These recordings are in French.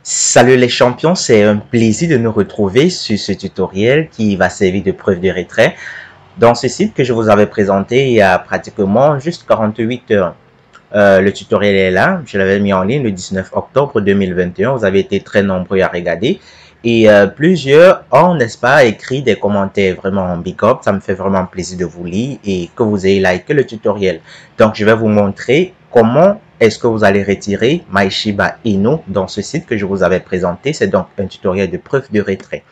Salut les champions, c'est un plaisir de nous retrouver sur ce tutoriel qui va servir de preuve de retrait dans ce site que je vous avais présenté il y a pratiquement juste 48 heures. Le tutoriel est là, je l'avais mis en ligne le 19 octobre 2021, vous avez été très nombreux à regarder et plusieurs ont, n'est-ce pas, écrit des commentaires vraiment big up, ça me fait vraiment plaisir de vous lire et que vous ayez liké le tutoriel. Donc je vais vous montrer comment est-ce que vous allez retirer My Shiba Inu dans ce site que je vous avais présenté. C'est donc un tutoriel de preuve de retrait.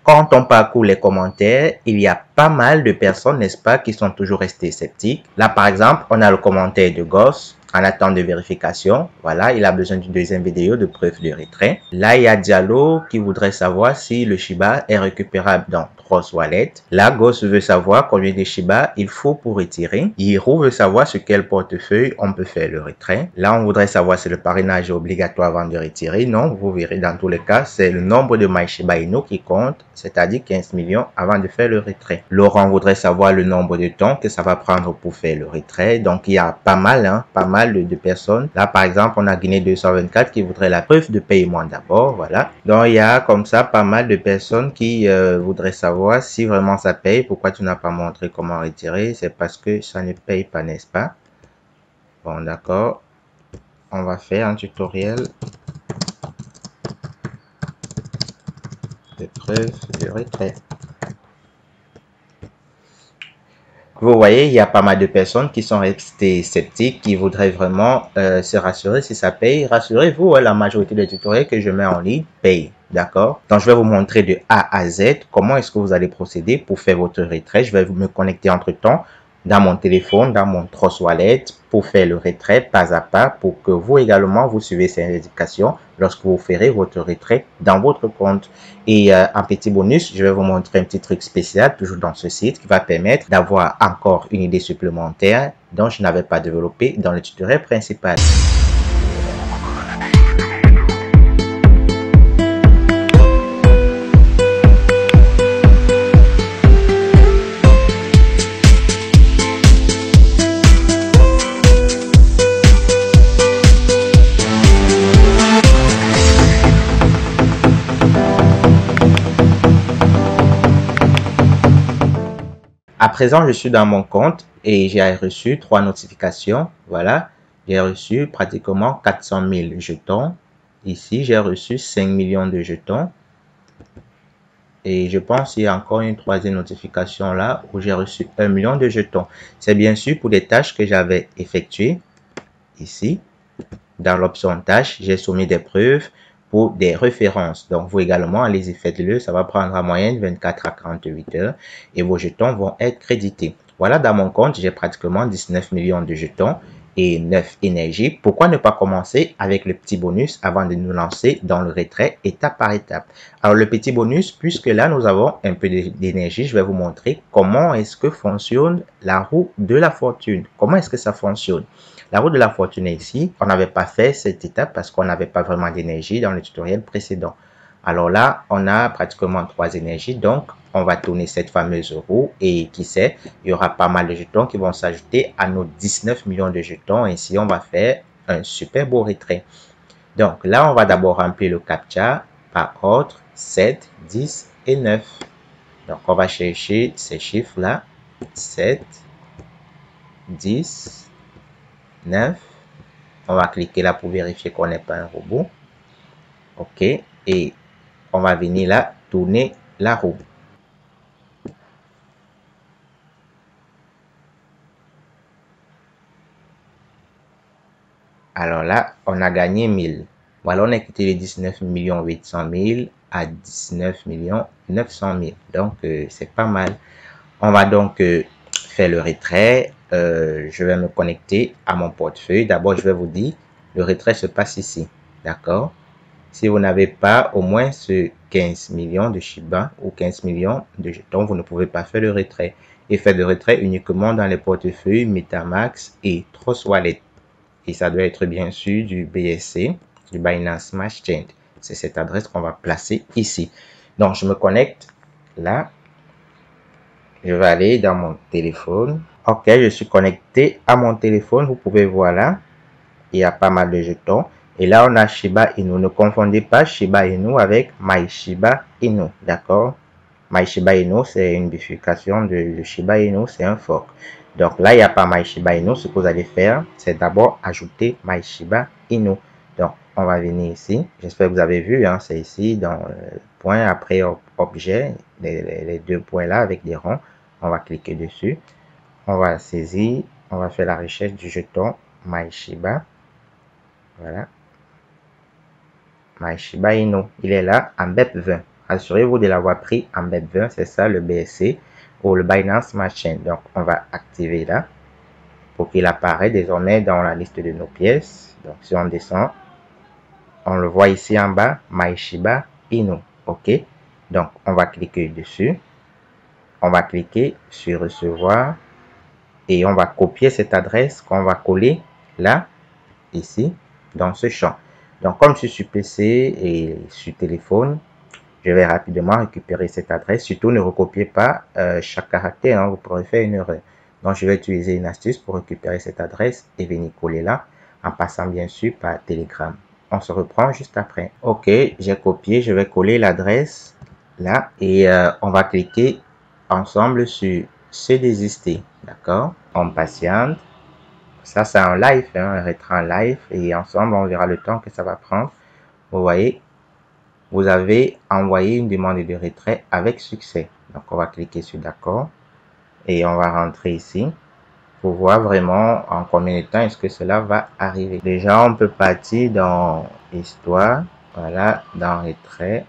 Quand on parcourt les commentaires, il y a pas mal de personnes, n'est-ce pas, qui sont toujours restées sceptiques. Là, par exemple, on a le commentaire de Goss en attente de vérification. Voilà, il a besoin d'une deuxième vidéo de preuve de retrait. Là, il y a Diallo qui voudrait savoir si le Shiba est récupérable dans Trust Wallet. Là, Goss veut savoir combien de Shiba il faut pour retirer. Hiro veut savoir sur quel portefeuille on peut faire le retrait. Là, on voudrait savoir si le parrainage est obligatoire avant de retirer. Non, vous verrez dans tous les cas, c'est le nombre de My Shiba Inu qui compte, c'est-à-dire 15 millions avant de faire le retrait. Laurent voudrait savoir le nombre de temps que ça va prendre pour faire le retrait. Donc, il y a pas mal de personnes. Là, par exemple, on a Guinée 224 qui voudrait la preuve de paiement d'abord. Voilà. Donc, il y a comme ça pas mal de personnes qui voudraient savoir si vraiment ça paye. Pourquoi tu n'as pas montré comment retirer? C'est parce que ça ne paye pas, n'est-ce pas? Bon, d'accord. On va faire un tutoriel de preuve de retrait. Vous voyez, il y a pas mal de personnes qui sont restées sceptiques, qui voudraient vraiment se rassurer si ça paye. Rassurez-vous, la majorité des tutoriels que je mets en ligne payent. D'accord? Donc, je vais vous montrer de A à Z comment est-ce que vous allez procéder pour faire votre retrait. Je vais me connecter entre-temps dans mon téléphone, dans mon Trust Wallet pour faire le retrait pas à pas pour que vous également vous suivez ces indications lorsque vous ferez votre retrait dans votre compte. Et en petit bonus, je vais vous montrer un petit truc spécial toujours dans ce site qui va permettre d'avoir encore une idée supplémentaire dont je n'avais pas développé dans le tutoriel principal. À présent, je suis dans mon compte et j'ai reçu 3 notifications. Voilà, j'ai reçu pratiquement 400 000 jetons. Ici, j'ai reçu 5 millions de jetons. Et je pense qu'il y a encore une troisième notification là où j'ai reçu 1 million de jetons. C'est bien sûr pour des tâches que j'avais effectuées. Ici, dans l'option tâches, j'ai soumis des preuves pour des références. Donc, vous également, allez-y, faites-le. Ça va prendre en moyenne 24 à 48 heures et vos jetons vont être crédités. Voilà, dans mon compte, j'ai pratiquement 19 millions de jetons et 9 énergies. Pourquoi ne pas commencer avec le petit bonus avant de nous lancer dans le retrait étape par étape? Alors, le petit bonus, puisque là, nous avons un peu d'énergie, je vais vous montrer comment est-ce que fonctionne la roue de la fortune. Comment est-ce que ça fonctionne? La roue de la fortune est ici. On n'avait pas fait cette étape parce qu'on n'avait pas vraiment d'énergie dans le tutoriel précédent. Alors là, on a pratiquement 3 énergies. Donc, on va tourner cette fameuse roue et qui sait, il y aura pas mal de jetons qui vont s'ajouter à nos 19 millions de jetons. Ainsi, on va faire un super beau retrait. Donc là, on va d'abord remplir le CAPTCHA par ordre 7, 10 et 9. Donc, on va chercher ces chiffres-là. 7, 10, 9. On va cliquer là pour vérifier qu'on n'est pas un robot. OK. Et on va venir là, tourner la roue. Alors là, on a gagné 1000. Voilà, on a quitté les 19 800 000 à 19 900 000. Donc, c'est pas mal. On va donc faire le retrait. Je vais me connecter à mon portefeuille. D'abord, je vais vous dire, le retrait se passe ici. D'accord? Si vous n'avez pas au moins ce 15 millions de Shiba ou 15 millions de jetons, vous ne pouvez pas faire le retrait. Et faire le retrait uniquement dans les portefeuilles Metamask et Trust Wallet. Et ça doit être bien sûr du BSC, du Binance Smart Chain. C'est cette adresse qu'on va placer ici. Donc, je me connecte là. Je vais aller dans mon téléphone. Ok, je suis connecté à mon téléphone. Vous pouvez voir là, il y a pas mal de jetons. Et là, on a Shiba Inu. Ne confondez pas Shiba Inu avec My Shiba Inu. D'accord? My Shiba Inu, c'est une bifurcation de Shiba Inu, c'est un fork. Donc là, il n'y a pas My Shiba Inu. Ce que vous allez faire, c'est d'abord ajouter My Shiba Inu. Donc, on va venir ici. J'espère que vous avez vu, hein, c'est ici, dans le point après objet, les deux points là avec des ronds. On va cliquer dessus. On va saisir. On va faire la recherche du jeton My Shiba. Voilà. My Shiba Inu. Il est là en BEP20. Assurez-vous de l'avoir pris en BEP20. C'est ça le BSC ou le Binance Smart Chain. Donc, on va activer là pour qu'il apparaisse désormais dans la liste de nos pièces. Donc, si on descend, on le voit ici en bas, My Shiba Inu. OK. Donc, on va cliquer dessus. On va cliquer sur recevoir et on va copier cette adresse qu'on va coller là, ici, dans ce champ. Donc, comme je suis sur PC et sur téléphone, je vais rapidement récupérer cette adresse. Surtout, ne recopiez pas chaque caractère, hein, vous pourrez faire une erreur. Donc, je vais utiliser une astuce pour récupérer cette adresse et venir coller là, en passant bien sûr par Telegram. On se reprend juste après. OK, j'ai copié, je vais coller l'adresse là et on va cliquer ensemble sur se désister. D'accord? On patiente. Ça, c'est un live, hein, un retrait en live. Et ensemble, on verra le temps que ça va prendre. Vous voyez, vous avez envoyé une demande de retrait avec succès. Donc, on va cliquer sur d'accord. Et on va rentrer ici pour voir vraiment en combien de temps est-ce que cela va arriver. Déjà, on peut partir dans histoire. Voilà, dans retrait.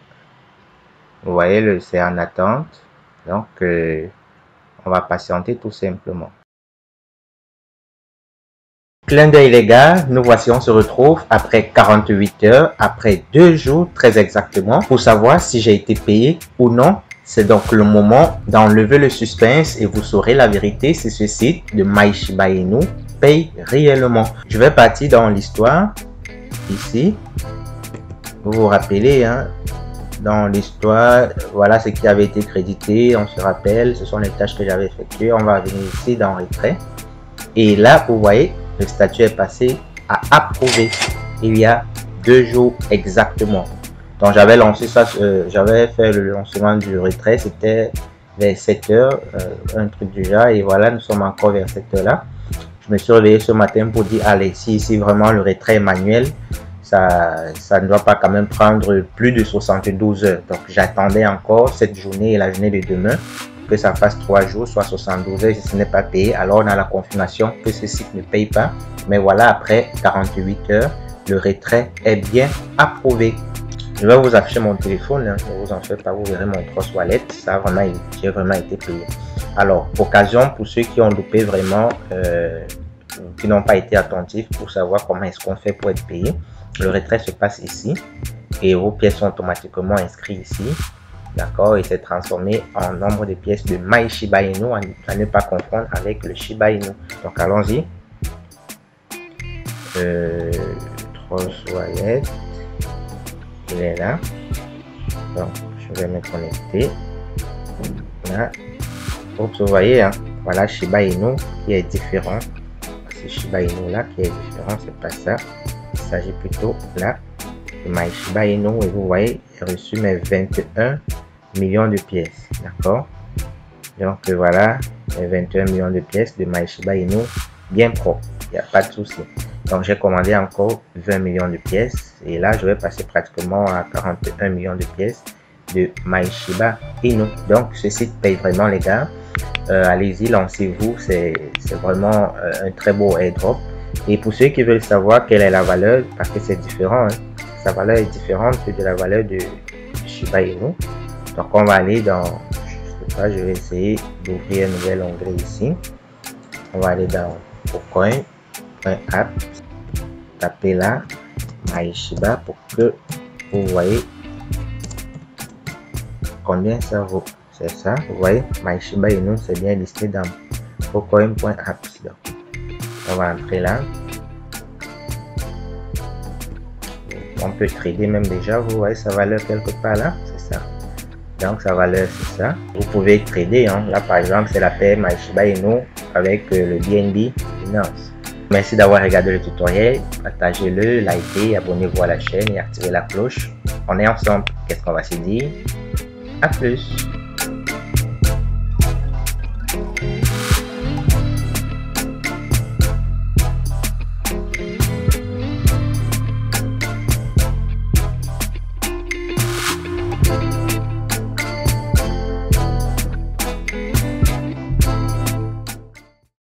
Vous voyez, c'est en attente. Donc, on va patienter tout simplement. Clin d'œil les gars, nous voici, on se retrouve après 48 heures, après 2 jours très exactement, pour savoir si j'ai été payé ou non. C'est donc le moment d'enlever le suspense et vous saurez la vérité si ce site de My Shiba Inu paye réellement. Je vais partir dans l'histoire, ici. Vous vous rappelez, hein, dans l'histoire, voilà ce qui avait été crédité, on se rappelle, ce sont les tâches que j'avais effectuées. On va venir ici dans retrait. Et là, vous voyez, le statut est passé à approuver il y a 2 jours exactement. Donc j'avais lancé ça, j'avais fait le lancement du retrait, c'était vers 7 heures, un truc du genre, et voilà, nous sommes encore vers cette heure là. Je me suis réveillé ce matin pour dire, allez, si vraiment le retrait est manuel, ça ne doit pas quand même prendre plus de 72 heures. Donc j'attendais encore cette journée et la journée de demain, que ça fasse 3 jours, soit 72 heures, si ce n'est pas payé, alors on a la confirmation que ce site ne paye pas. Mais voilà, après 48 heures, le retrait est bien approuvé. Je vais vous afficher mon téléphone, hein, ne vous en faites pas, vous verrez mon cross wallet, ça a vraiment, j'ai vraiment été payé. Alors, occasion pour ceux qui ont loupé vraiment, qui n'ont pas été attentifs pour savoir comment est-ce qu'on fait pour être payé. Le retrait se passe ici et vos pièces sont automatiquement inscrites ici. D'accord, et c'est transformé en nombre de pièces de My Shiba Inu, à ne pas confondre avec le Shiba Inu. Donc allons-y. Cross wallet, il est là. Donc je vais me connecter. Là, oups, vous voyez, hein, voilà Shiba Inu qui est différent. C'est Shiba Inu là qui est différent, c'est pas ça. Il s'agit plutôt là de My Shiba Inu et vous voyez, j'ai reçu mes 21 millions de pièces, d'accord. Donc voilà, les 21 millions de pièces de My Shiba Inu bien propre, il n'y a pas de souci. Donc j'ai commandé encore 20 millions de pièces et là je vais passer pratiquement à 41 millions de pièces de My Shiba Inu. Donc ce site paye vraiment les gars. Allez-y, lancez-vous, c'est vraiment un très beau airdrop. Et pour ceux qui veulent savoir quelle est la valeur, parce que c'est différent, hein, sa valeur est différente de la valeur de Shiba Inu. Donc on va aller dans, je sais pas, je vais essayer d'ouvrir un nouvel onglet ici. On va aller dans Pocoin.app, taper là My Shiba pour que vous voyez combien ça vaut. C'est ça, vous voyez, My Shiba Inu c'est bien listé dans Pocoin.app. On va entrer là. On peut trader même déjà, vous voyez sa valeur quelque part là, c'est ça. Donc sa valeur c'est ça. Vous pouvez trader, hein. Là par exemple c'est la paire My Shiba Inu avec le BNB Finance. Merci d'avoir regardé le tutoriel. Partagez-le, likez, abonnez-vous à la chaîne et activez la cloche. On est ensemble. Qu'est-ce qu'on va se dire? À plus!